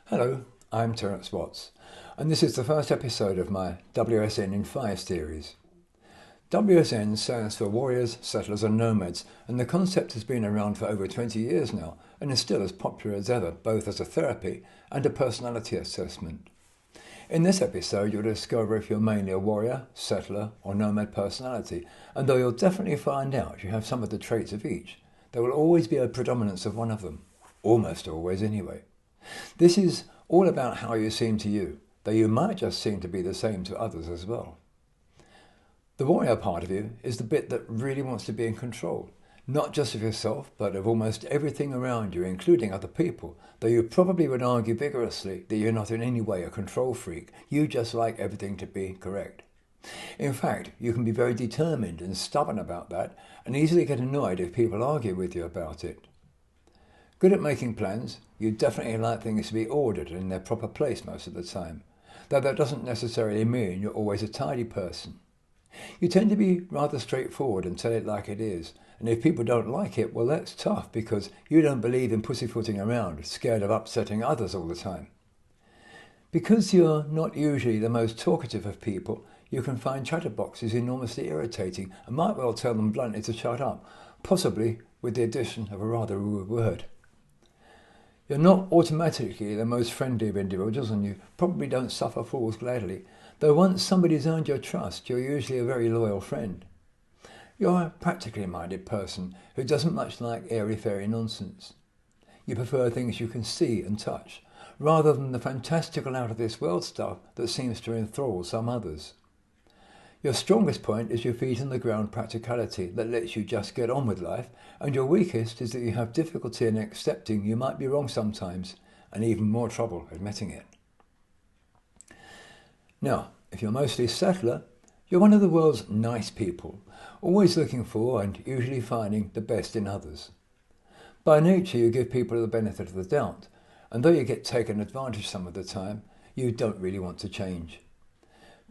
Hello, I'm Terence Watts, and this is the first episode of my WSN in 5 series. WSN stands for Warriors, Settlers and Nomads, and the concept has been around for over 20 years now and is still as popular as ever, both as a therapy and a personality assessment. In this episode, you'll discover if you're mainly a warrior, settler or nomad personality, and though you'll definitely find out you have some of the traits of each, there will always be a predominance of one of them. Almost always anyway. This is all about how you seem to you, though you might just seem to be the same to others as well. The warrior part of you is the bit that really wants to be in control, not just of yourself, but of almost everything around you, including other people, though you probably would argue vigorously that you're not in any way a control freak. You just like everything to be correct. In fact, you can be very determined and stubborn about that and easily get annoyed if people argue with you about it. Good at making plans, you definitely like things to be ordered and in their proper place most of the time, though that doesn't necessarily mean you're always a tidy person. You tend to be rather straightforward and tell it like it is, and if people don't like it, well, that's tough because you don't believe in pussyfooting around, scared of upsetting others all the time. Because you're not usually the most talkative of people, you can find chatterboxes enormously irritating and might well tell them bluntly to shut up, possibly with the addition of a rather rude word. You're not automatically the most friendly of individuals and you probably don't suffer fools gladly, though once somebody's earned your trust, you're usually a very loyal friend. You're a practically minded person who doesn't much like airy-fairy nonsense. You prefer things you can see and touch, rather than the fantastical out-of-this-world stuff that seems to enthrall some others. Your strongest point is your feet on the ground practicality that lets you just get on with life, and your weakest is that you have difficulty in accepting you might be wrong sometimes, and even more trouble admitting it. Now, if you're mostly a settler, you're one of the world's nice people, always looking for and usually finding the best in others. By nature, you give people the benefit of the doubt, and though you get taken advantage some of the time, you don't really want to change.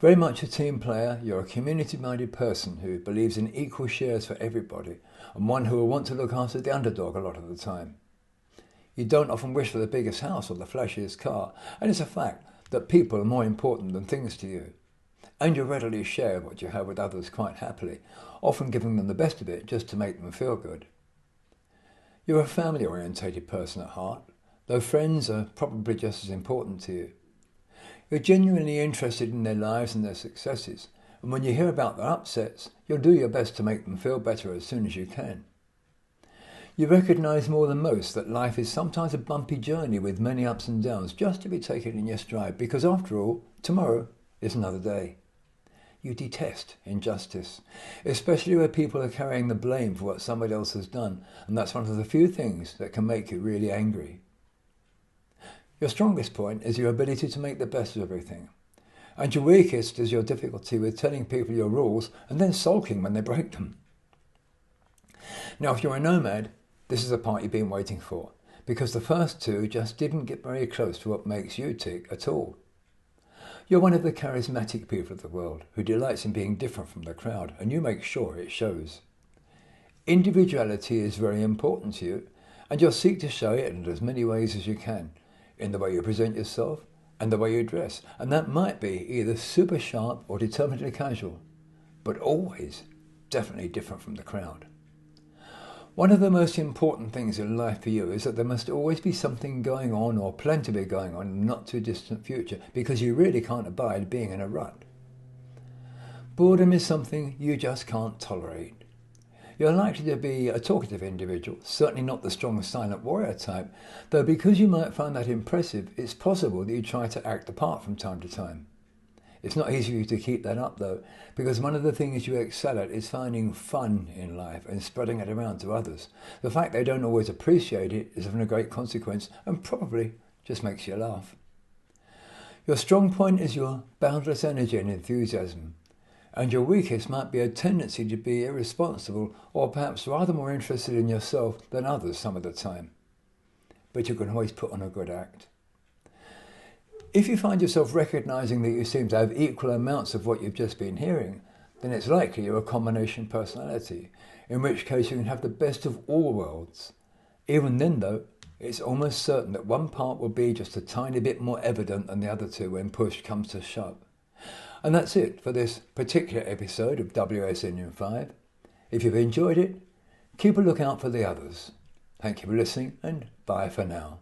Very much a team player, you're a community-minded person who believes in equal shares for everybody, and one who will want to look after the underdog a lot of the time. You don't often wish for the biggest house or the flashiest car, and it's a fact that people are more important than things to you. And you readily share what you have with others quite happily, often giving them the best of it just to make them feel good. You're a family-orientated person at heart, though friends are probably just as important to you. You're genuinely interested in their lives and their successes, and when you hear about their upsets, you'll do your best to make them feel better as soon as you can. You recognise more than most that life is sometimes a bumpy journey with many ups and downs just to be taken in your stride, because after all, tomorrow is another day. You detest injustice, especially where people are carrying the blame for what somebody else has done, and that's one of the few things that can make you really angry. Your strongest point is your ability to make the best of everything. And your weakest is your difficulty with telling people your rules and then sulking when they break them. Now, if you're a nomad, this is the part you've been waiting for, because the first two just didn't get very close to what makes you tick at all. You're one of the charismatic people of the world who delights in being different from the crowd, and you make sure it shows. Individuality is very important to you, and you'll seek to show it in as many ways as you can, in the way you present yourself and the way you dress, and that might be either super sharp or determinedly casual, but always definitely different from the crowd. One of the most important things in life for you is that there must always be something going on or plan to be going on in the not too distant future, because you really can't abide being in a rut. Boredom is something you just can't tolerate. You're likely to be a talkative individual, certainly not the strong silent warrior type, though because you might find that impressive, it's possible that you try to act the part from time to time. It's not easy for you to keep that up though, because one of the things you excel at is finding fun in life and spreading it around to others. The fact they don't always appreciate it is of a great consequence and probably just makes you laugh. Your strong point is your boundless energy and enthusiasm. And your weakest might be a tendency to be irresponsible or perhaps rather more interested in yourself than others some of the time. But you can always put on a good act. If you find yourself recognising that you seem to have equal amounts of what you've just been hearing, then it's likely you're a combination personality, in which case you can have the best of all worlds. Even then though, it's almost certain that one part will be just a tiny bit more evident than the other two when push comes to shove. And that's it for this particular episode of WSN in 5. If you've enjoyed it, keep a lookout for the others. Thank you for listening, and bye for now.